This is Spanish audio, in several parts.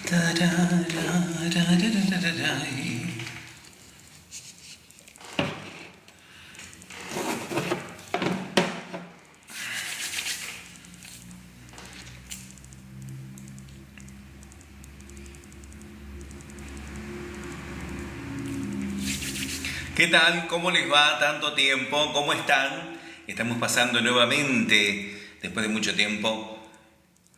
Tarararararararay. ¿Qué tal? ¿Cómo les va? ¿Tanto tiempo? ¿Cómo están? Estamos pasando nuevamente, después de mucho tiempo,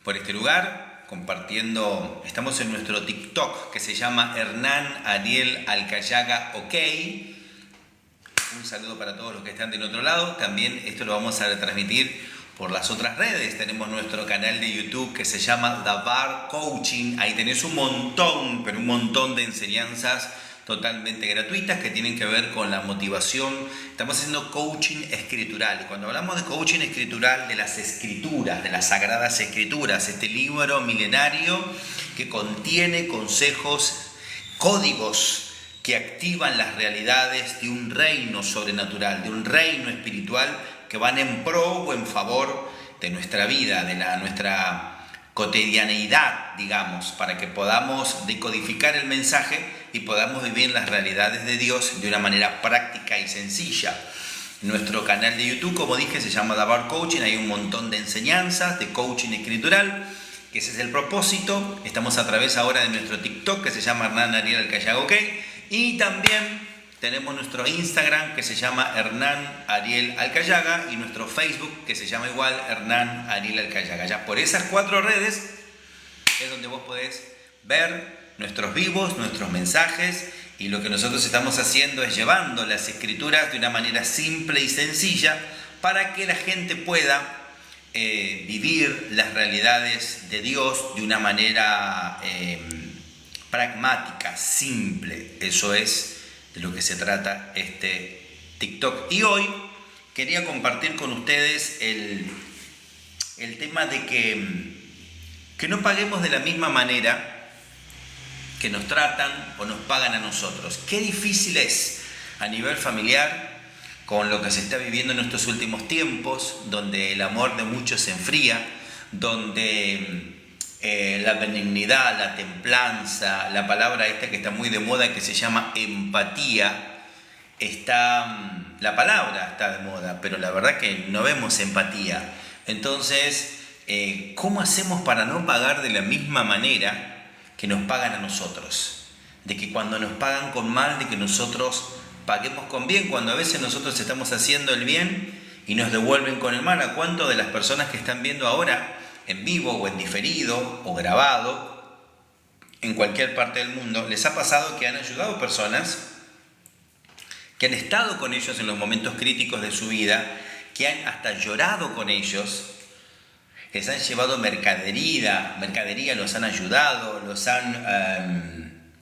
por este lugar, compartiendo. Estamos en nuestro TikTok, que se llama Hernán Ariel Alcayaga OK. Un saludo para todos los que están del otro lado. También esto lo vamos a retransmitir por las otras redes. Tenemos nuestro canal de YouTube que se llama The Bar Coaching. Ahí tenés un montón, pero un montón de enseñanzas totalmente gratuitas que tienen que ver con la motivación. Estamos haciendo coaching escritural. Y cuando hablamos de coaching escritural, de las escrituras, de las sagradas escrituras, este libro milenario que contiene consejos, códigos que activan las realidades de un reino sobrenatural, de un reino espiritual que van en pro o en favor de nuestra vida, de nuestra cotidianeidad, digamos, para que podamos decodificar el mensaje y podamos vivir las realidades de Dios de una manera práctica y sencilla. Nuestro canal de YouTube, como dije, se llama The Bar Coaching. Hay un montón de enseñanzas de coaching escritural, que ese es el propósito. Estamos a través ahora de nuestro TikTok, que se llama Hernán Ariel Alcayaga OK. Y también tenemos nuestro Instagram, que se llama Hernán Ariel Alcayaga, y nuestro Facebook, que se llama igual Hernán Ariel Alcayaga. Ya por esas 4 redes es donde vos podés ver nuestros vivos, nuestros mensajes, y lo que nosotros estamos haciendo es llevando las escrituras de una manera simple y sencilla para que la gente pueda vivir las realidades de Dios de una manera pragmática, simple. Eso es de lo que se trata este TikTok. Y hoy quería compartir con ustedes el tema de que no paguemos de la misma manera que nos tratan o nos pagan a nosotros. Qué difícil es a nivel familiar, con lo que se está viviendo en estos últimos tiempos, donde el amor de muchos se enfría, donde la benignidad, la templanza, la palabra esta que está muy de moda, que se llama empatía, la palabra está de moda, pero la verdad que no vemos empatía. Entonces, ¿cómo hacemos para no pagar de la misma manera que nos pagan a nosotros? De que cuando nos pagan con mal, de que nosotros paguemos con bien, cuando a veces nosotros estamos haciendo el bien y nos devuelven con el mal. ¿A cuánto de las personas que están viendo ahora en vivo o en diferido o grabado en cualquier parte del mundo les ha pasado que han ayudado personas, que han estado con ellos en los momentos críticos de su vida, que han hasta llorado con ellos, les han llevado mercadería, los han ayudado, los han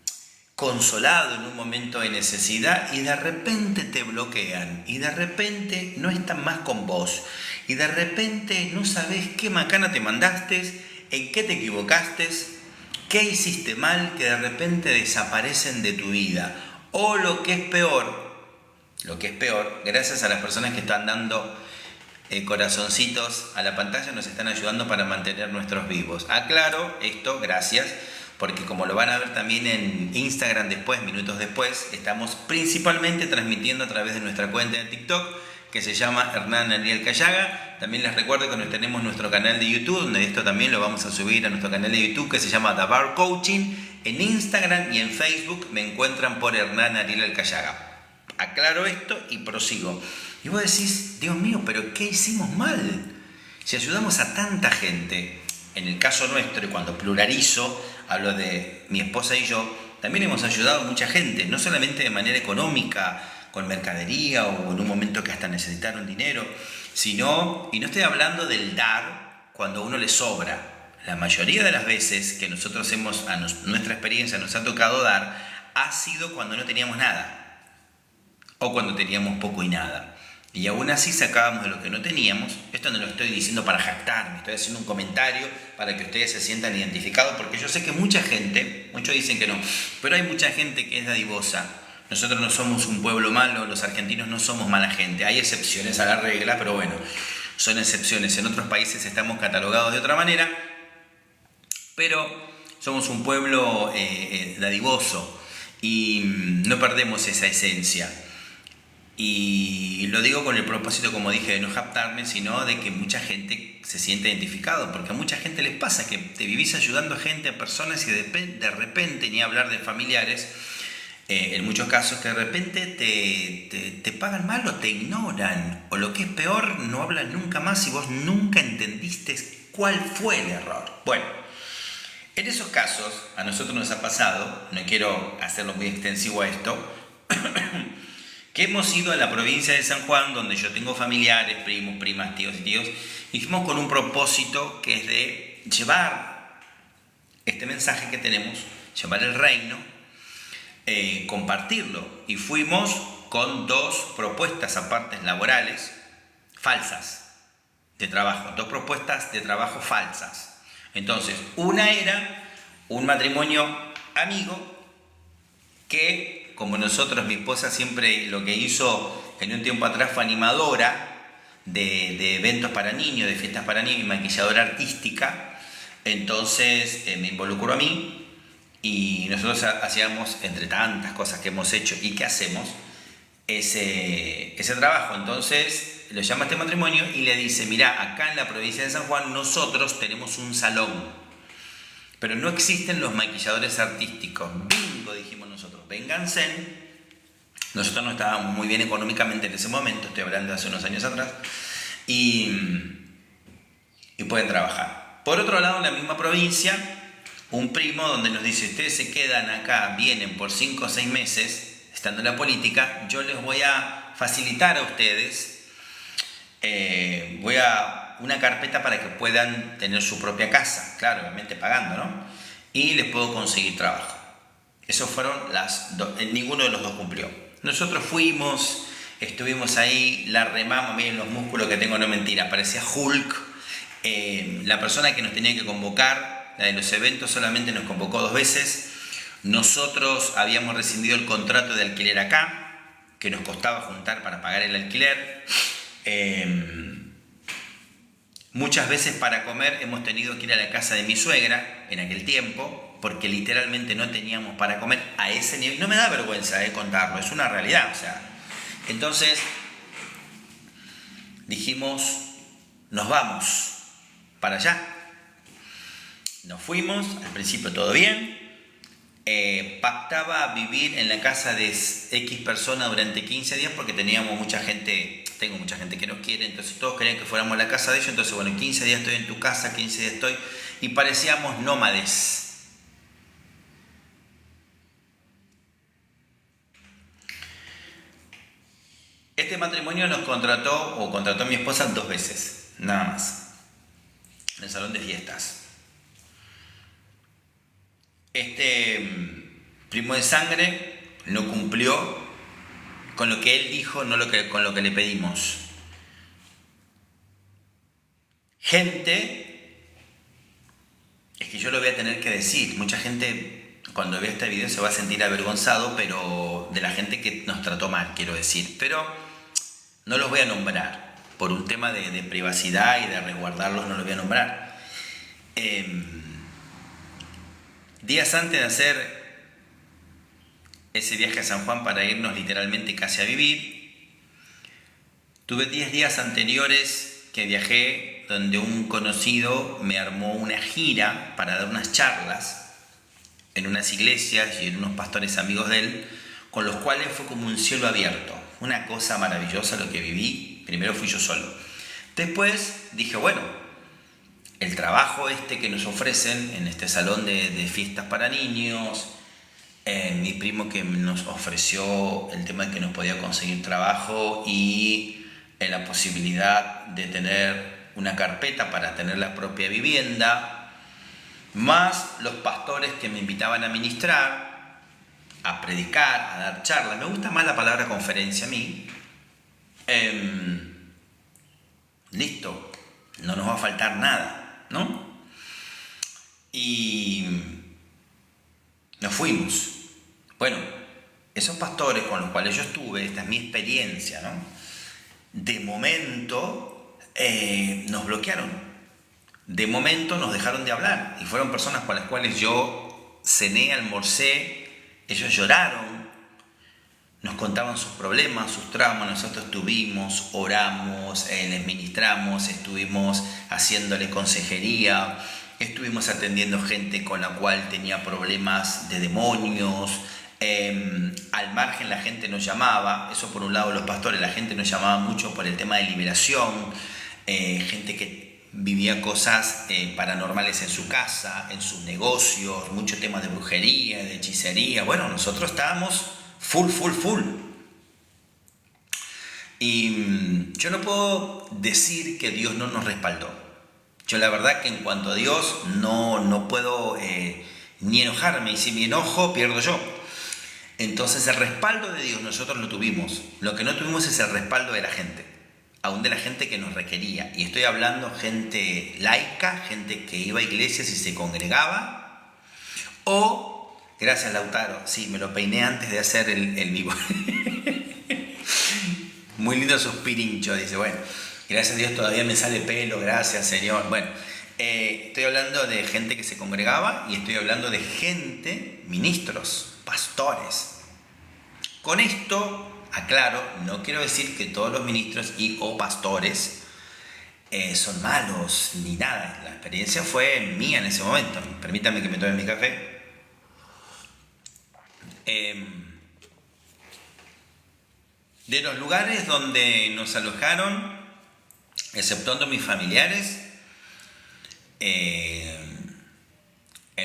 consolado en un momento de necesidad, y de repente te bloquean, y de repente no están más con vos, y de repente no sabes qué macana te mandaste, en qué te equivocaste, qué hiciste mal, que de repente desaparecen de tu vida. O lo que es peor, gracias a las personas que están dando corazoncitos a la pantalla, nos están ayudando para mantener nuestros vivos. Aclaro esto, gracias, porque como lo van a ver también en Instagram después, minutos después, estamos principalmente transmitiendo a través de nuestra cuenta de TikTok, que se llama Hernán Ariel Alcayaga. También les recuerdo que tenemos nuestro canal de YouTube, donde esto también lo vamos a subir a nuestro canal de YouTube, que se llama The Bar Coaching. En Instagram y en Facebook me encuentran por Hernán Ariel Alcayaga. Aclaro esto y prosigo. Y vos decís, Dios mío, pero ¿qué hicimos mal? Si ayudamos a tanta gente, en el caso nuestro, y cuando pluralizo, hablo de mi esposa y yo, también hemos ayudado a mucha gente, no solamente de manera económica, con mercadería o en un momento que hasta necesitaron dinero, sino, y no estoy hablando del dar cuando a uno le sobra. La mayoría de las veces que nosotros nuestra experiencia nos ha tocado dar, ha sido cuando no teníamos nada, o cuando teníamos poco y nada. Y aún así sacábamos de lo que no teníamos. Esto no lo estoy diciendo para jactarme, estoy haciendo un comentario para que ustedes se sientan identificados, porque yo sé que mucha gente, muchos dicen que no, pero hay mucha gente que es dadivosa. Nosotros no somos un pueblo malo, los argentinos no somos mala gente. Hay excepciones a la regla, pero bueno, son excepciones. En otros países estamos catalogados de otra manera, pero somos un pueblo dadivoso y no perdemos esa esencia. Y lo digo con el propósito, como dije, de no jactarme, sino de que mucha gente se siente identificado, porque a mucha gente les pasa que te vivís ayudando a gente, a personas, y de repente, ni hablar de familiares, en muchos casos, que de repente te pagan mal o te ignoran, o lo que es peor, no hablan nunca más y vos nunca entendiste cuál fue el error. Bueno, en esos casos, a nosotros nos ha pasado, no quiero hacerlo muy extensivo a esto, que hemos ido a la provincia de San Juan, donde yo tengo familiares, primos, primas, tíos y tíos, y fuimos con un propósito que es de llevar este mensaje que tenemos, llevar el reino, compartirlo. Y fuimos con 2 propuestas aparte laborales falsas de trabajo, 2 propuestas de trabajo falsas. Entonces, una era un matrimonio amigo que, como nosotros, mi esposa siempre lo que hizo en un tiempo atrás fue animadora de eventos para niños, de fiestas para niños, y maquilladora artística. Entonces me involucró a mí y nosotros hacíamos, entre tantas cosas que hemos hecho y que hacemos, ese trabajo. Entonces lo llama a este matrimonio y le dice: mirá, acá en la provincia de San Juan nosotros tenemos un salón, pero no existen los maquilladores artísticos. Bingo, dijimos nosotros, vénganse. Nosotros no estábamos muy bien económicamente en ese momento, estoy hablando de hace unos años atrás, y pueden trabajar. Por otro lado, en la misma provincia, un primo donde nos dice: ustedes se quedan acá, vienen por 5 o 6 meses, estando en la política, yo les voy a facilitar a ustedes, una carpeta para que puedan tener su propia casa, claro, obviamente pagando, ¿no? Y les puedo conseguir trabajo. Esos fueron ninguno de los 2 cumplió. Nosotros fuimos, estuvimos ahí, la remamos, miren los músculos que tengo, no mentira, parecía Hulk. La persona que nos tenía que convocar, la de los eventos, solamente nos convocó 2 veces. Nosotros habíamos rescindido el contrato de alquiler acá, que nos costaba juntar para pagar el alquiler. Muchas veces para comer hemos tenido que ir a la casa de mi suegra en aquel tiempo, porque literalmente no teníamos para comer a ese nivel. No me da vergüenza contarlo, es una realidad. O sea, entonces dijimos: nos vamos para allá. Nos fuimos, al principio todo bien. Pactaba vivir en la casa de X persona durante 15 días porque teníamos mucha gente, tengo mucha gente que nos quiere, entonces todos querían que fuéramos a la casa de ellos. Entonces, bueno, 15 días estoy en tu casa, 15 días estoy, y parecíamos nómades. Este matrimonio nos contrató a mi esposa 2 veces, nada más, en el salón de fiestas. Este primo de sangre no cumplió con lo que él dijo, no con lo que le pedimos. Gente, es que yo lo voy a tener que decir, mucha gente cuando vea este video se va a sentir avergonzado, pero de la gente que nos trató mal, quiero decir, pero no los voy a nombrar, por un tema de privacidad y de resguardarlos no los voy a nombrar. Días antes de hacer ese viaje a San Juan para irnos literalmente casi a vivir, tuve 10 días anteriores que viajé, donde un conocido me armó una gira para dar unas charlas en unas iglesias y en unos pastores amigos de él, con los cuales fue como un cielo abierto. Una cosa maravillosa lo que viví. Primero fui yo solo. Después dije, bueno, el trabajo que nos ofrecen en este salón de fiestas para niños, mi primo que nos ofreció el tema de que nos podía conseguir trabajo y la posibilidad de tener una carpeta para tener la propia vivienda, más los pastores que me invitaban a ministrar, a predicar, a dar charlas. Me gusta más la palabra conferencia a mí. Listo, no nos va a faltar nada, ¿no? Y nos fuimos. Bueno, esos pastores con los cuales yo estuve, esta es mi experiencia, ¿no? De momento nos bloquearon. de momento nos dejaron de hablar y fueron personas con las cuales yo cené, almorcé, ellos lloraron, nos contaban sus problemas, sus traumas, nosotros estuvimos, oramos, les ministramos, estuvimos haciéndole consejería, estuvimos atendiendo gente con la cual tenía problemas de demonios. Al margen la gente nos llamaba, eso por un lado los pastores, la gente nos llamaba mucho por el tema de liberación, gente que vivía cosas paranormales en su casa, en sus negocios, mucho tema de brujería, de hechicería. Bueno, nosotros estábamos full. Y yo no puedo decir que Dios no nos respaldó. Yo la verdad que en cuanto a Dios no puedo ni enojarme, y si me enojo pierdo yo. Entonces el respaldo de Dios nosotros lo tuvimos. Lo que no tuvimos es el respaldo de la gente, aún de la gente que nos requería. Y estoy hablando gente laica, gente que iba a iglesias y se congregaba. O, gracias Lautaro, sí, me lo peiné antes de hacer el vivo. Muy lindo suspirincho, dice, bueno, gracias a Dios todavía me sale pelo, gracias Señor. Bueno, estoy hablando de gente que se congregaba y estoy hablando de gente, ministros, pastores. Con esto, aclaro, no quiero decir que todos los ministros o pastores son malos ni nada. La experiencia fue mía en ese momento. Permítanme que me tome mi café. De los lugares donde nos alojaron, exceptuando mis familiares, en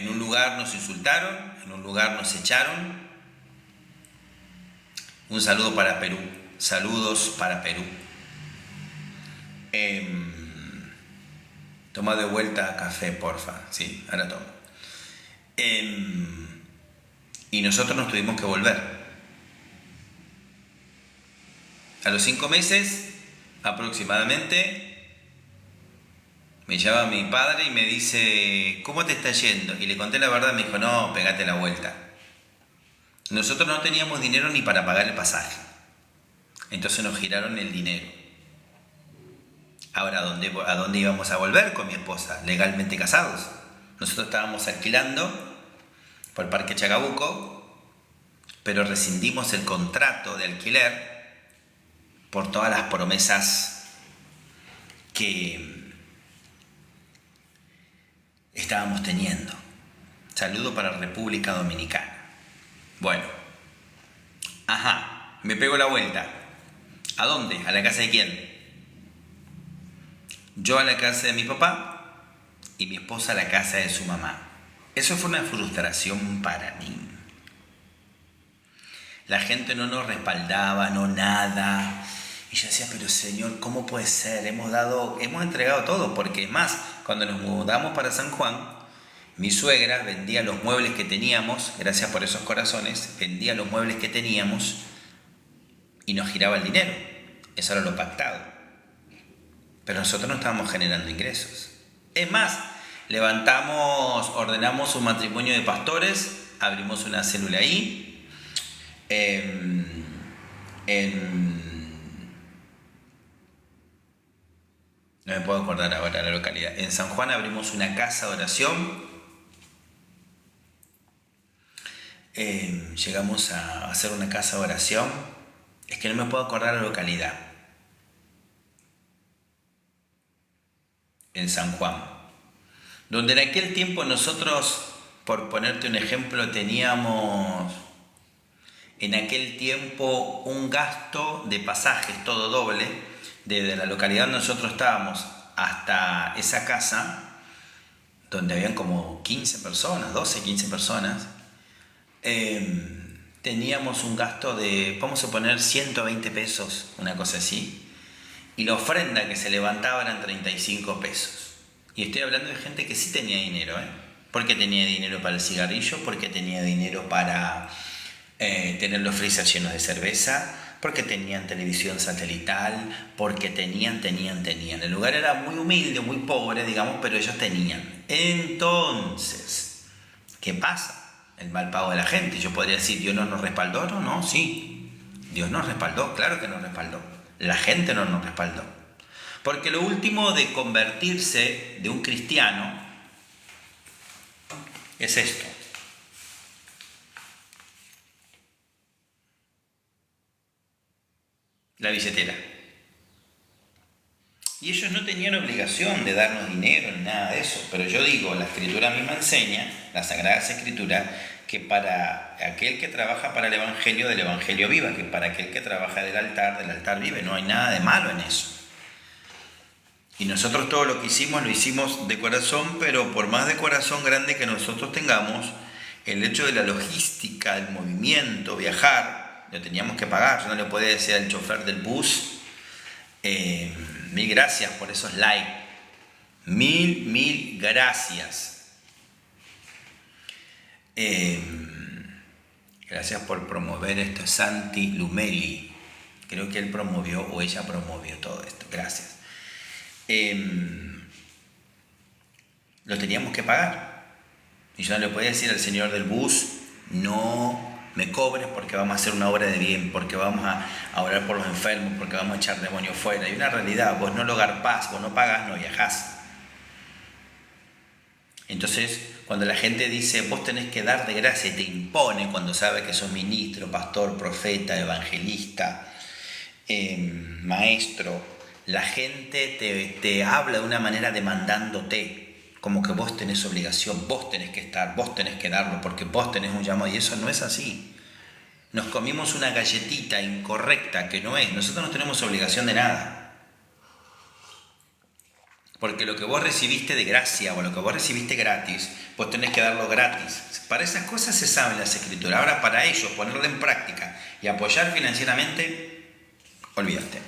un lugar nos insultaron, en un lugar nos echaron. Un saludo para Perú, saludos para Perú. Toma de vuelta café, porfa. Sí, ahora tomo. Y nosotros nos tuvimos que volver. A los 5 meses, aproximadamente, me llama mi padre y me dice, ¿cómo te está yendo? Y le conté la verdad, me dijo, no, pegate la vuelta. Nosotros no teníamos dinero ni para pagar el pasaje. Entonces nos giraron el dinero. Ahora, ¿a dónde íbamos a volver con mi esposa? Legalmente casados. Nosotros estábamos alquilando por Parque Chacabuco, pero rescindimos el contrato de alquiler por todas las promesas que estábamos teniendo. Saludo para República Dominicana. Bueno, me pego la vuelta. ¿A dónde? ¿A la casa de quién? Yo a la casa de mi papá y mi esposa a la casa de su mamá. Eso fue una frustración para mí. La gente no nos respaldaba, no nada. Y yo decía, pero Señor, ¿cómo puede ser? Hemos entregado todo, porque es más, cuando nos mudamos para San Juan, mi suegra vendía los muebles que teníamos, gracias por esos corazones, vendía los muebles que teníamos y nos giraba el dinero. Eso era lo pactado. Pero nosotros no estábamos generando ingresos. Es más, ordenamos un matrimonio de pastores, abrimos una célula ahí. No me puedo acordar ahora la localidad. En San Juan abrimos una casa de oración. Llegamos a hacer una casa de oración. Es que no me puedo acordar la localidad. En San Juan. Donde en aquel tiempo nosotros, por ponerte un ejemplo, teníamos en aquel tiempo un gasto de pasajes todo doble, desde la localidad donde nosotros estábamos hasta esa casa, donde habían como 15 personas, 12, 15 personas, teníamos un gasto de, vamos a poner 120 pesos, una cosa así, y la ofrenda que se levantaba eran 35 pesos. Y estoy hablando de gente que sí tenía dinero, porque tenía dinero para el cigarrillo, porque tenía dinero para tener los freezers llenos de cerveza, porque tenían televisión satelital, porque tenían. El lugar era muy humilde, muy pobre, digamos, pero ellos tenían. Entonces, ¿qué pasa? El mal pago de la gente. Yo podría decir, ¿Dios no nos respaldó? No, sí. Dios nos respaldó, claro que nos respaldó. La gente no nos respaldó. Porque lo último de convertirse de un cristiano es esto. La billetera. Y ellos no tenían obligación de darnos dinero ni nada de eso, pero yo digo, la Escritura misma enseña, la Sagrada Escritura, que para aquel que trabaja para el Evangelio, del Evangelio viva, que para aquel que trabaja del altar vive. No hay nada de malo en eso. Y nosotros todo lo hicimos de corazón, pero por más de corazón grande que nosotros tengamos, el hecho de la logística, el movimiento, viajar, lo teníamos que pagar. Yo no le podía decir al chofer del bus, mil gracias por esos likes, mil gracias. Gracias por promover esto, Santi Lumeli. Creo que él promovió o ella promovió todo esto. Gracias. Lo teníamos que pagar. Y yo no le podía decir al señor del bus, no me cobres porque vamos a hacer una obra de bien, porque vamos a orar por los enfermos, porque vamos a echar demonios fuera. Hay una realidad, vos no lo garpás, vos no pagás, no viajás. Entonces, cuando la gente dice, vos tenés que dar de gracia y te impone cuando sabe que sos ministro, pastor, profeta, evangelista, maestro, la gente te habla de una manera demandándote, como que vos tenés obligación, vos tenés que estar, vos tenés que darlo, porque vos tenés un llamado, y eso no es así. Nos comimos una galletita incorrecta que no es, nosotros no tenemos obligación de nada. Porque lo que vos recibiste de gracia o lo que vos recibiste gratis, vos tenés que darlo gratis. Para esas cosas se saben las Escrituras. Ahora, para ellos, ponerlo en práctica y apoyar financieramente, olvídate.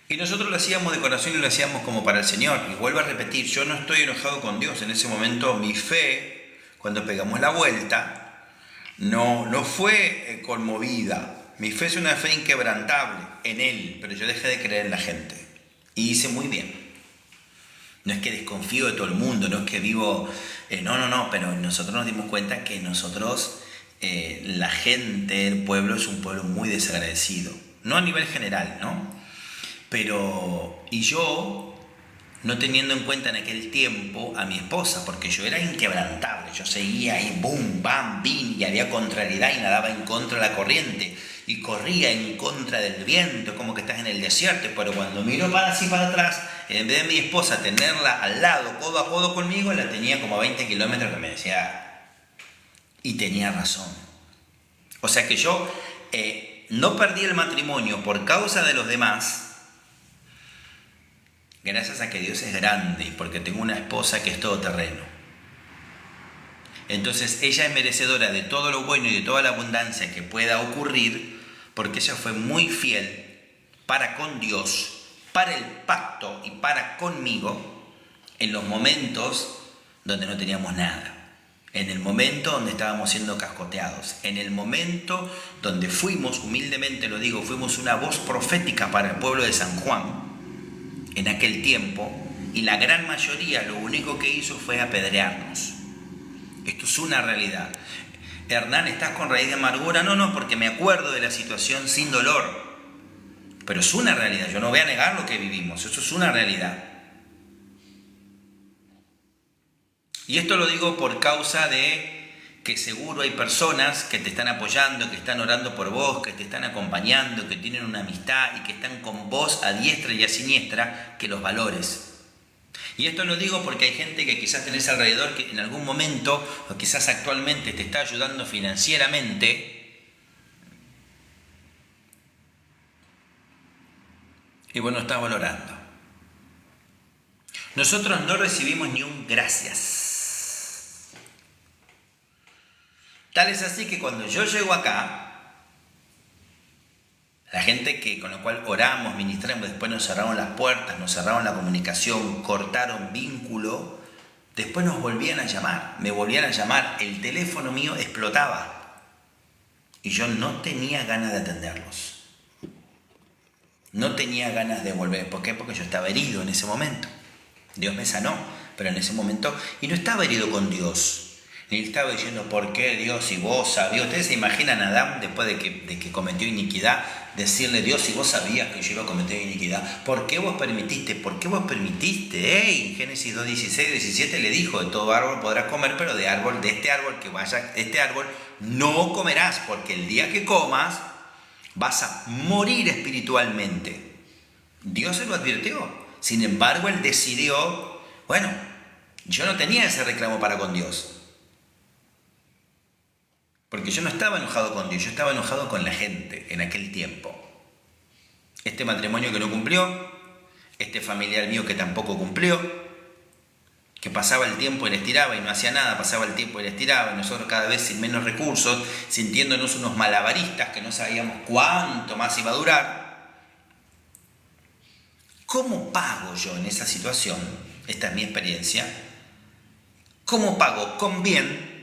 Y nosotros lo hacíamos de corazón y lo hacíamos como para el Señor. Y vuelvo a repetir, yo no estoy enojado con Dios. En ese momento mi fe, cuando pegamos la vuelta, no fue conmovida. Mi fe es una fe inquebrantable en Él, pero yo dejé de creer en la gente. Y hice muy bien. No es que desconfío de todo el mundo, no es que vivo... no, pero nosotros nos dimos cuenta que nosotros, la gente, el pueblo, es un pueblo muy desagradecido. No a nivel general, ¿no? Pero, y yo, no teniendo en cuenta en aquel tiempo a mi esposa, porque yo era inquebrantable, yo seguía ahí, boom, bam, bim, y había contrariedad y nadaba en contra de la corriente. Y corría en contra del viento, como que estás en el desierto, pero cuando miro para así para atrás, en vez de mi esposa tenerla al lado, codo a codo conmigo, la tenía como a 20 kilómetros, que me decía, y tenía razón. O sea que yo no perdí el matrimonio por causa de los demás, gracias a que Dios es grande y porque tengo una esposa que es todoterreno. Entonces ella es merecedora de todo lo bueno y de toda la abundancia que pueda ocurrir, porque ella fue muy fiel para con Dios, para el pacto y para conmigo en los momentos donde no teníamos nada, en el momento donde estábamos siendo cascoteados, en el momento donde fuimos, humildemente lo digo, fuimos una voz profética para el pueblo de San Juan en aquel tiempo, y la gran mayoría lo único que hizo fue apedrearnos. Esto es una realidad. Hernán, ¿estás con raíz de amargura? No, porque me acuerdo de la situación sin dolor. Pero es una realidad, yo no voy a negar lo que vivimos, eso es una realidad. Y esto lo digo por causa de que seguro hay personas que te están apoyando, que están orando por vos, que te están acompañando, que tienen una amistad y que están con vos a diestra y a siniestra, que los valores. Y esto lo digo porque hay gente que quizás tenés alrededor que en algún momento o quizás actualmente te está ayudando financieramente y vos no estás valorando. Nosotros no recibimos ni un gracias. Tal es así que cuando yo llego acá, la gente con la cual oramos, ministramos, después nos cerraron las puertas, nos cerraron la comunicación, cortaron vínculo, después nos volvían a llamar, me volvían a llamar, el teléfono mío explotaba y yo no tenía ganas de atenderlos. No tenía ganas de volver. ¿Por qué? Porque yo estaba herido en ese momento. Dios me sanó, pero en ese momento, y no estaba herido con Dios, Y él estaba diciendo, ¿por qué Dios si vos sabías? ¿Ustedes se imaginan a Adán después de que cometió iniquidad? Decirle, Dios, si vos sabías que yo iba a cometer iniquidad, ¿por qué vos permitiste? ¿Por qué vos permitiste? En Génesis 2, 16, 17 le dijo, de todo árbol podrás comer, pero de este árbol que vaya, este árbol no comerás, porque el día que comas vas a morir espiritualmente. Dios se lo advirtió. Sin embargo, él decidió, bueno, yo no tenía ese reclamo para con Dios. Porque yo no estaba enojado con Dios, yo estaba enojado con la gente en aquel tiempo. Este matrimonio que no cumplió, este familiar mío que tampoco cumplió, que pasaba el tiempo y les tiraba y no hacía nada, pasaba el tiempo y les tiraba, y nosotros cada vez sin menos recursos, sintiéndonos unos malabaristas que no sabíamos cuánto más iba a durar. ¿Cómo pago yo en esa situación? Esta es mi experiencia. ¿Cómo pago con bien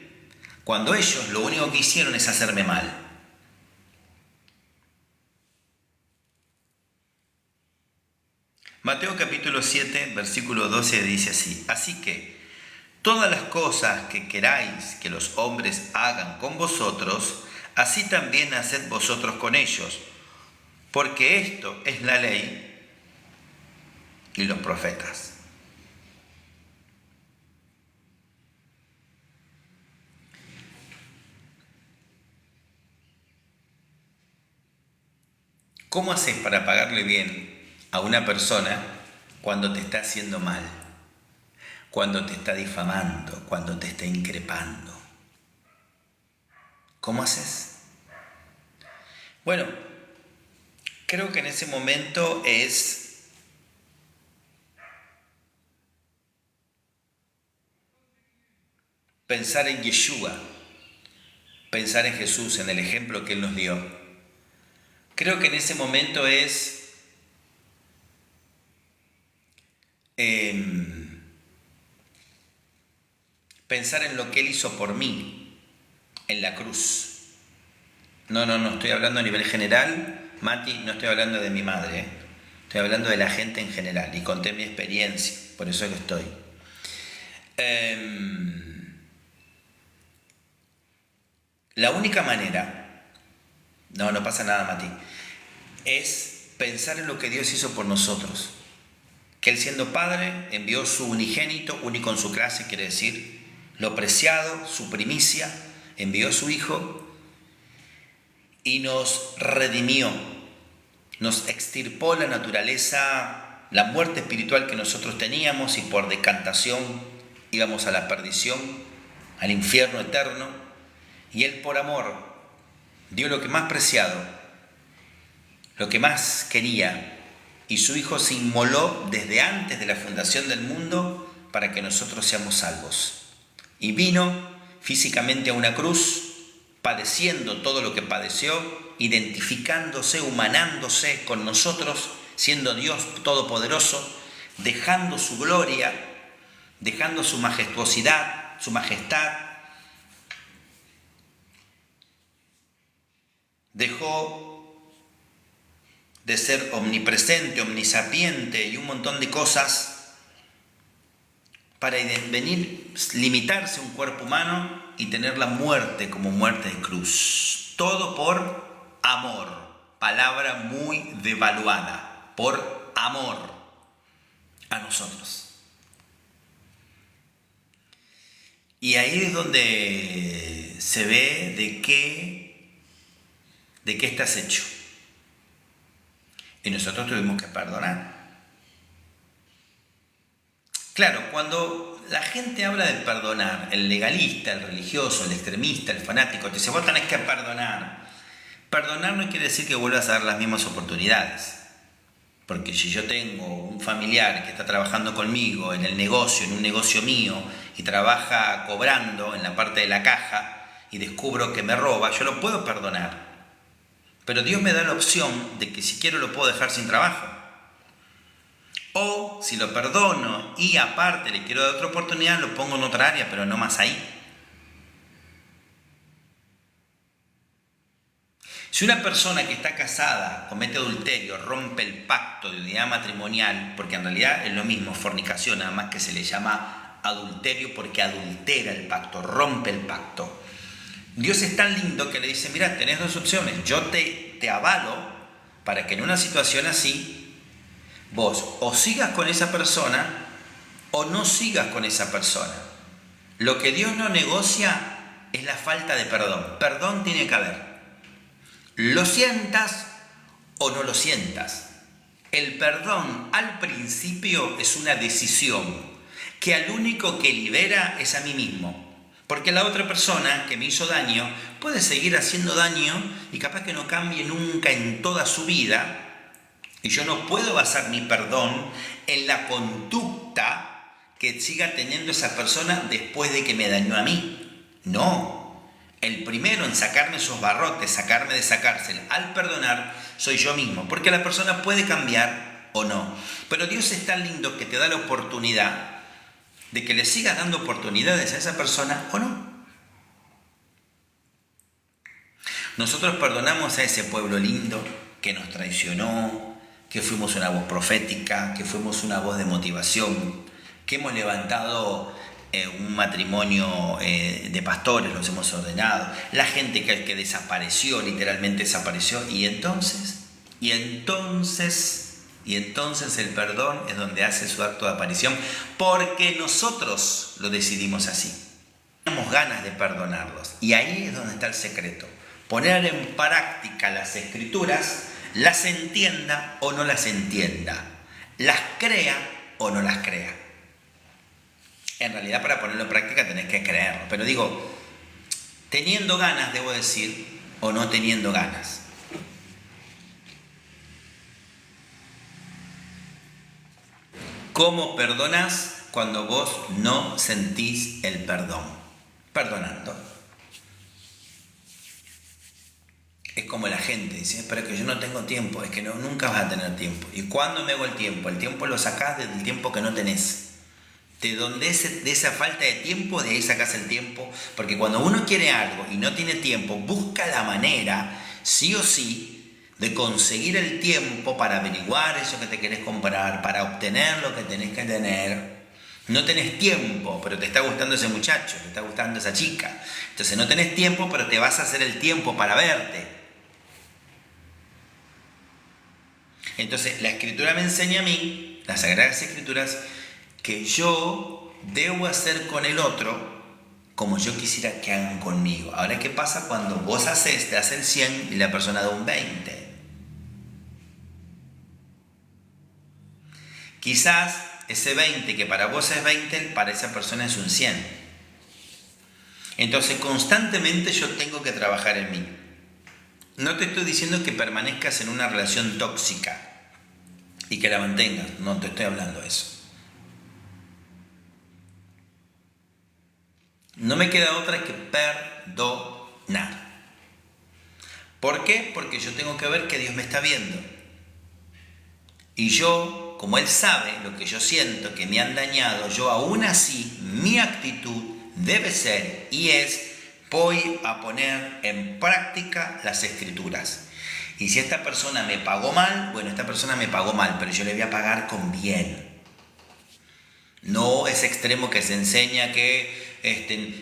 cuando ellos lo único que hicieron es hacerme mal? Mateo capítulo 7, versículo 12 dice así: así que todas las cosas que queráis que los hombres hagan con vosotros, así también haced vosotros con ellos, porque esto es la ley y los profetas. ¿Cómo haces para pagarle bien a una persona cuando te está haciendo mal, cuando te está difamando, cuando te está increpando? ¿Cómo haces? Bueno, creo que en ese momento es pensar en Yeshua, pensar en Jesús, en el ejemplo que Él nos dio. Creo que en ese momento es pensar en lo que Él hizo por mí en la cruz. No, estoy hablando a nivel general, Mati, no estoy hablando de mi madre, estoy hablando de la gente en general y conté mi experiencia, por eso que estoy. La única manera, no pasa nada, Mati, es pensar en lo que Dios hizo por nosotros. Que Él, siendo Padre, envió su unigénito, único en su clase, quiere decir lo preciado, su primicia, envió a su Hijo y nos redimió, nos extirpó la naturaleza, la muerte espiritual que nosotros teníamos y por decantación íbamos a la perdición, al infierno eterno, y Él por amor dio lo que más preciado, lo que más quería, y su Hijo se inmoló desde antes de la fundación del mundo para que nosotros seamos salvos. Y vino físicamente a una cruz, padeciendo todo lo que padeció, identificándose, humanándose con nosotros, siendo Dios todopoderoso, dejando su gloria, dejando su majestuosidad, su majestad. Dejó de ser omnipresente, omnisapiente y un montón de cosas para venir, limitarse a un cuerpo humano y tener la muerte como muerte de cruz. Todo por amor, palabra muy devaluada, por amor a nosotros. Y ahí es donde se ve de qué estás hecho. Y nosotros tuvimos que perdonar. Claro, cuando la gente habla de perdonar, el legalista, el religioso, el extremista, el fanático, te dice, vos tenés que perdonar. Perdonar no quiere decir que vuelvas a dar las mismas oportunidades. Porque si yo tengo un familiar que está trabajando conmigo en el negocio, en un negocio mío, y trabaja cobrando en la parte de la caja, y descubro que me roba, yo lo puedo perdonar. Pero Dios me da la opción de que si quiero lo puedo dejar sin trabajo. O si lo perdono y aparte le quiero dar otra oportunidad, lo pongo en otra área, pero no más ahí. Si una persona que está casada comete adulterio, rompe el pacto de unidad matrimonial, porque en realidad es lo mismo, fornicación, nada más que se le llama adulterio porque adultera el pacto, rompe el pacto. Dios es tan lindo que le dice, mira, tenés dos opciones, yo te avalo para que en una situación así vos o sigas con esa persona o no sigas con esa persona. Lo que Dios no negocia es la falta de perdón. Perdón tiene que haber. Lo sientas o no lo sientas. El perdón al principio es una decisión que al único que libera es a mí mismo. Porque la otra persona que me hizo daño puede seguir haciendo daño y capaz que no cambie nunca en toda su vida. Y yo no puedo basar mi perdón en la conducta que siga teniendo esa persona después de que me dañó a mí. No. El primero en sacarme esos barrotes, sacarme de esa cárcel, al perdonar, soy yo mismo. Porque la persona puede cambiar o no. Pero Dios es tan lindo que te da la oportunidad de que le sigas dando oportunidades a esa persona o no. Nosotros perdonamos a ese pueblo lindo que nos traicionó, que fuimos una voz profética, que fuimos una voz de motivación, que hemos levantado un matrimonio de pastores, los hemos ordenado, la gente que desapareció, literalmente desapareció, y entonces el perdón es donde hace su acto de aparición, porque nosotros lo decidimos así. Tenemos ganas de perdonarlos, y ahí es donde está el secreto. Poner en práctica las escrituras, las entienda o no las entienda, las crea o no las crea. En realidad, para ponerlo en práctica tenés que creerlo, pero digo, teniendo ganas, debo decir, o no teniendo ganas. ¿Cómo perdonás cuando vos no sentís el perdón? Perdonando. Es como la gente dice, pero es que yo no tengo tiempo, es que nunca vas a tener tiempo. ¿Y cuándo me hago el tiempo? El tiempo lo sacás del tiempo que no tenés. De esa falta de tiempo, de ahí sacás el tiempo. Porque cuando uno quiere algo y no tiene tiempo, busca la manera, sí o sí, de conseguir el tiempo para averiguar eso que te querés comprar, para obtener lo que tenés que tener. No tenés tiempo, pero te está gustando ese muchacho, te está gustando esa chica. Entonces no tenés tiempo, pero te vas a hacer el tiempo para verte. Entonces la Escritura me enseña a mí, las Sagradas Escrituras, que yo debo hacer con el otro como yo quisiera que hagan conmigo. Ahora, ¿qué pasa cuando vos te hace el 100 y la persona da un 20? Quizás ese 20 que para vos es 20, para esa persona es un 100. Entonces constantemente yo tengo que trabajar en mí. No te estoy diciendo que permanezcas en una relación tóxica y que la mantengas. No te estoy hablando de eso. No me queda otra que perdonar. ¿Por qué? Porque yo tengo que ver que Dios me está viendo. Y yo, como Él sabe lo que yo siento, que me han dañado, yo aún así, mi actitud debe ser y es, voy a poner en práctica las Escrituras. Y si esta persona me pagó mal, bueno, esta persona me pagó mal, pero yo le voy a pagar con bien. No ese extremo que se enseña que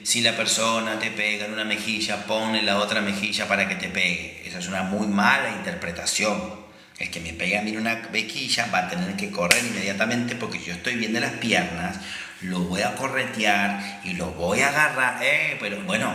si la persona te pega en una mejilla, ponle la otra mejilla para que te pegue. Esa es una muy mala interpretación. El que me pega a mí en una mejilla va a tener que correr inmediatamente porque yo estoy bien de las piernas, lo voy a corretear y lo voy a agarrar. Pero bueno,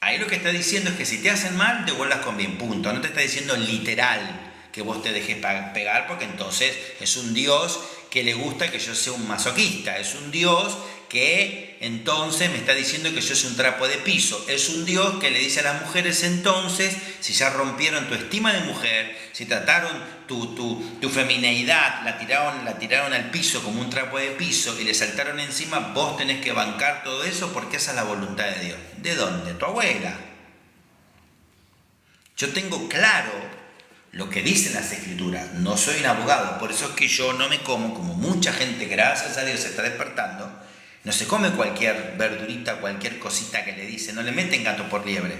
ahí lo que está diciendo es que si te hacen mal, devuelvas con bien, punto. No te está diciendo literal que vos te dejes pegar, porque entonces es un Dios que le gusta que yo sea un masoquista, es un Dios que entonces me está diciendo que yo soy un trapo de piso, es un Dios que le dice a las mujeres entonces, si ya rompieron tu estima de mujer, si trataron tu femineidad, la tiraron al piso como un trapo de piso y le saltaron encima, vos tenés que bancar todo eso porque esa es la voluntad de Dios. ¿De dónde? Tu abuela. Yo tengo claro lo que dicen las Escrituras, no soy un abogado, por eso es que yo no me como mucha gente, gracias a Dios, se está despertando, no se come cualquier verdurita, cualquier cosita que le dicen, no le meten gato por liebre,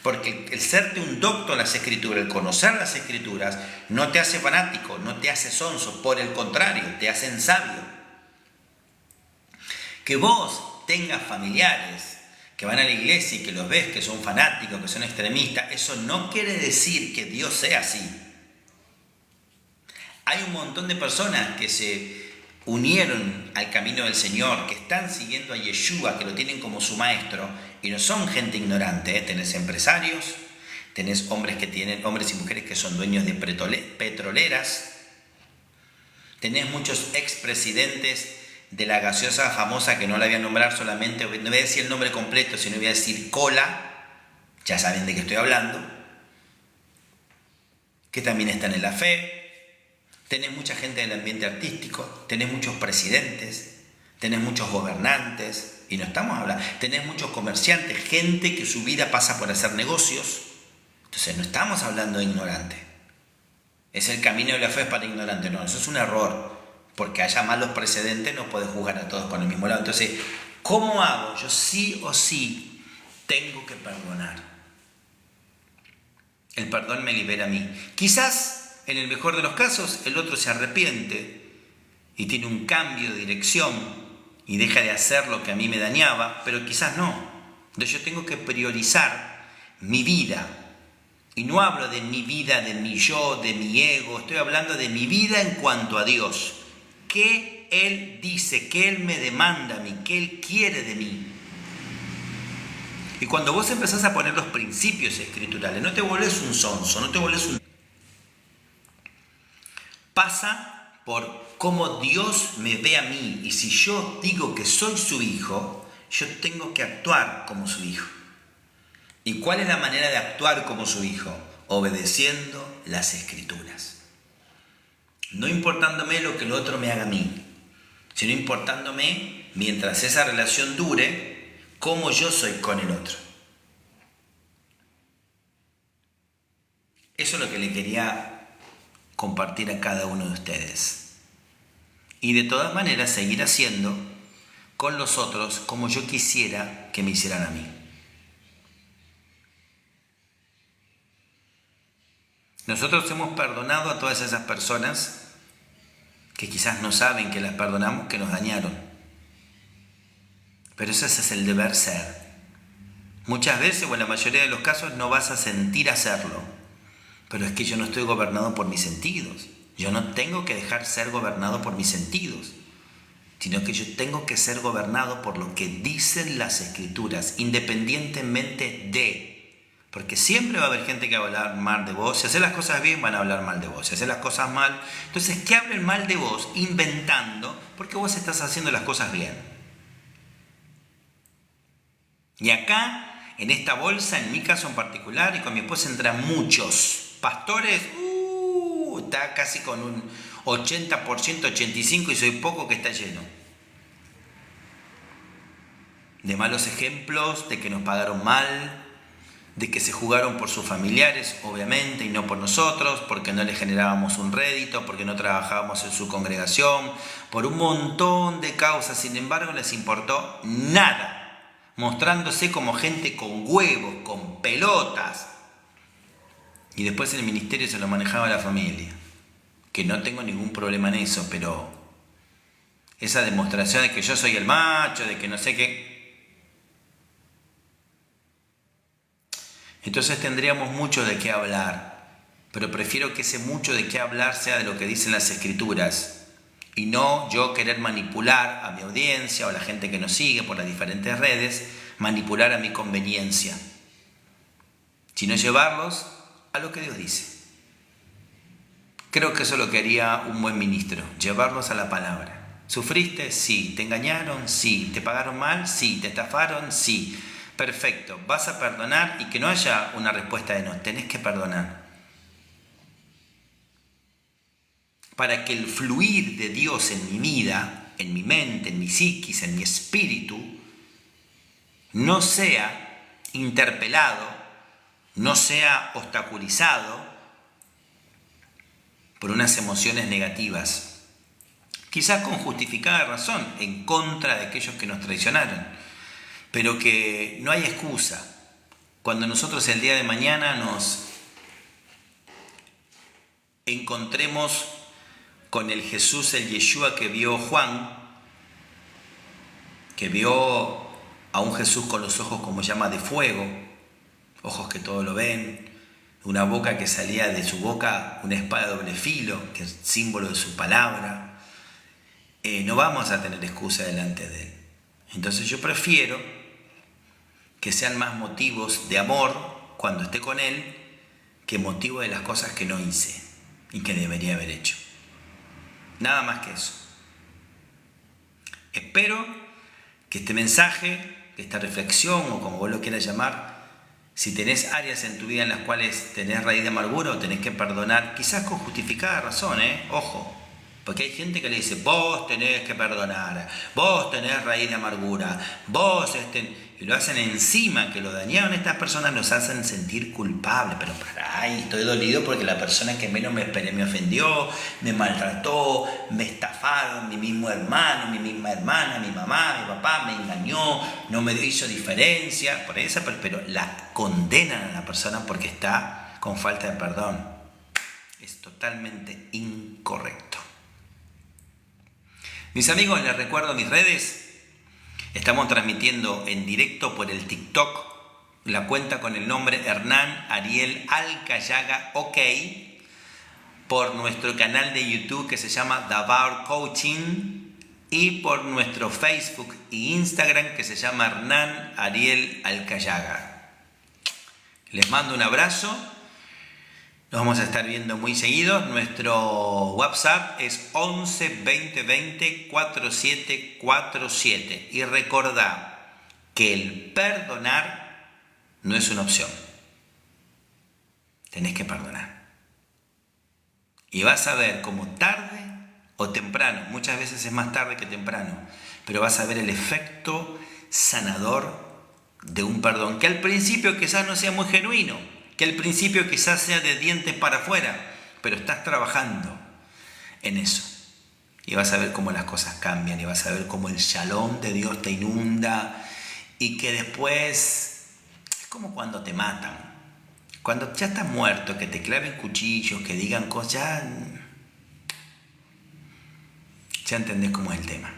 porque el serte un docto en las Escrituras, el conocer las Escrituras, no te hace fanático, no te hace sonso, por el contrario, te hacen sabio. Que vos tengas familiares que van a la iglesia y que los ves que son fanáticos, que son extremistas, eso no quiere decir que Dios sea así. Hay un montón de personas que se unieron al camino del Señor, que están siguiendo a Yeshua, que lo tienen como su maestro, y no son gente ignorante, ¿eh? Tenés empresarios, tenés hombres y mujeres que son dueños de petroleras, tenés muchos expresidentes de la gaseosa famosa, que no la voy a nombrar solamente, no voy a decir el nombre completo, sino voy a decir cola, ya saben de qué estoy hablando, que también están en la fe. Tenés mucha gente del ambiente artístico, tenés muchos presidentes, tenés muchos gobernantes, y no estamos hablando, tenés muchos comerciantes, gente que su vida pasa por hacer negocios. Entonces no estamos hablando de ignorante. Es el camino de la fe para ignorante, no, eso es un error. Porque haya malos precedentes, no puedes juzgar a todos con el mismo lado. Entonces, ¿cómo hago? Yo sí o sí tengo que perdonar. El perdón me libera a mí. Quizás, en el mejor de los casos, el otro se arrepiente y tiene un cambio de dirección y deja de hacer lo que a mí me dañaba, pero quizás no. Entonces yo tengo que priorizar mi vida. Y no hablo de mi vida, de mi yo, de mi ego. Estoy hablando de mi vida en cuanto a Dios. ¿Qué Él dice? ¿Qué Él me demanda a mí? ¿Qué Él quiere de mí? Y cuando vos empezás a poner los principios escriturales, no te volvés un sonso, no te volvés un... Pasa por cómo Dios me ve a mí. Y si yo digo que soy su hijo, yo tengo que actuar como su hijo. ¿Y cuál es la manera de actuar como su hijo? Obedeciendo las escrituras. No importándome lo que el otro me haga a mí, sino importándome, mientras esa relación dure, cómo yo soy con el otro. Eso es lo que le quería compartir a cada uno de ustedes. Y de todas maneras seguir haciendo con los otros como yo quisiera que me hicieran a mí. Nosotros hemos perdonado a todas esas personas que quizás no saben que las perdonamos, que nos dañaron. Pero ese es el deber ser. Muchas veces, o en la mayoría de los casos, no vas a sentir hacerlo. Pero es que yo no estoy gobernado por mis sentidos. Yo no tengo que dejar ser gobernado por mis sentidos, sino que yo tengo que ser gobernado por lo que dicen las escrituras, independientemente de... Porque siempre va a haber gente que va a hablar mal de vos. Si haces las cosas bien, van a hablar mal de vos. Si haces las cosas mal... Entonces, que hablen mal de vos inventando porque vos estás haciendo las cosas bien. Y acá, en esta bolsa, en mi caso en particular, y con mi esposa entran muchos pastores. Está casi con un 80%, 85%, y soy poco que está lleno. De malos ejemplos, de que nos pagaron mal, de que se jugaron por sus familiares, obviamente, y no por nosotros, porque no les generábamos un rédito, porque no trabajábamos en su congregación, por un montón de causas. Sin embargo, les importó nada, mostrándose como gente con huevos, con pelotas. Y después el ministerio se lo manejaba la familia, que no tengo ningún problema en eso, pero esa demostración de que yo soy el macho, de que no sé qué... Entonces tendríamos mucho de qué hablar, pero prefiero que ese mucho de qué hablar sea de lo que dicen las escrituras y no yo querer manipular a mi audiencia o a la gente que nos sigue por las diferentes redes, manipular a mi conveniencia, sino llevarlos a lo que Dios dice. Creo que eso es lo que haría un buen ministro, llevarlos a la palabra. ¿Sufriste? Sí. ¿Te engañaron? Sí. ¿Te pagaron mal? Sí. ¿Te estafaron? Sí. Perfecto, vas a perdonar y que no haya una respuesta de no, tenés que perdonar. Para que el fluir de Dios en mi vida, en mi mente, en mi psiquis, en mi espíritu, no sea interpelado, no sea obstaculizado por unas emociones negativas, quizás con justificada razón, en contra de aquellos que nos traicionaron. Pero que no hay excusa. Cuando nosotros el día de mañana nos encontremos con el Jesús, el Yeshua que vio Juan, que vio a un Jesús con los ojos como llama de fuego, ojos que todo lo ven, una boca que salía de su boca una espada de doble filo, que es símbolo de su palabra, no vamos a tener excusa delante de Él. Entonces yo prefiero que sean más motivos de amor cuando esté con Él que motivo de las cosas que no hice y que debería haber hecho. Nada más que eso. Espero que este mensaje, que esta reflexión, o como vos lo quieras llamar, si tenés áreas en tu vida en las cuales tenés raíz de amargura o tenés que perdonar, quizás con justificada razón, ojo, porque hay gente que le dice, vos tenés que perdonar, vos tenés raíz de amargura, vos y lo hacen encima, que lo dañaron estas personas, nos hacen sentir culpables, pero estoy dolido porque la persona que menos me esperé me ofendió, me maltrató, me estafaron, mi mismo hermano, mi misma hermana, mi mamá, mi papá, me engañó, no me hizo diferencia, por eso, pero la condenan a la persona porque está con falta de perdón. Es totalmente incorrecto. Mis amigos, les recuerdo mis redes. Estamos transmitiendo en directo por el TikTok, la cuenta con el nombre Hernán Ariel Alcayaga OK, por nuestro canal de YouTube que se llama Dabar Coaching y por nuestro Facebook e Instagram que se llama Hernán Ariel Alcayaga. Les mando un abrazo. Nos vamos a estar viendo muy seguido. Nuestro WhatsApp es 11 20 20 4747. Y recordá que el perdonar no es una opción. Tenés que perdonar. Y vas a ver como tarde o temprano, muchas veces es más tarde que temprano, pero vas a ver el efecto sanador de un perdón, que al principio quizás no sea muy genuino, que al principio quizás sea de dientes para afuera, pero estás trabajando en eso. Y vas a ver cómo las cosas cambian, y vas a ver cómo el shalom de Dios te inunda, y que después es como cuando te matan. Cuando ya estás muerto, que te claven cuchillos, que digan cosas, ya entendés cómo es el tema.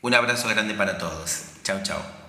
Un abrazo grande para todos. Chau, chau.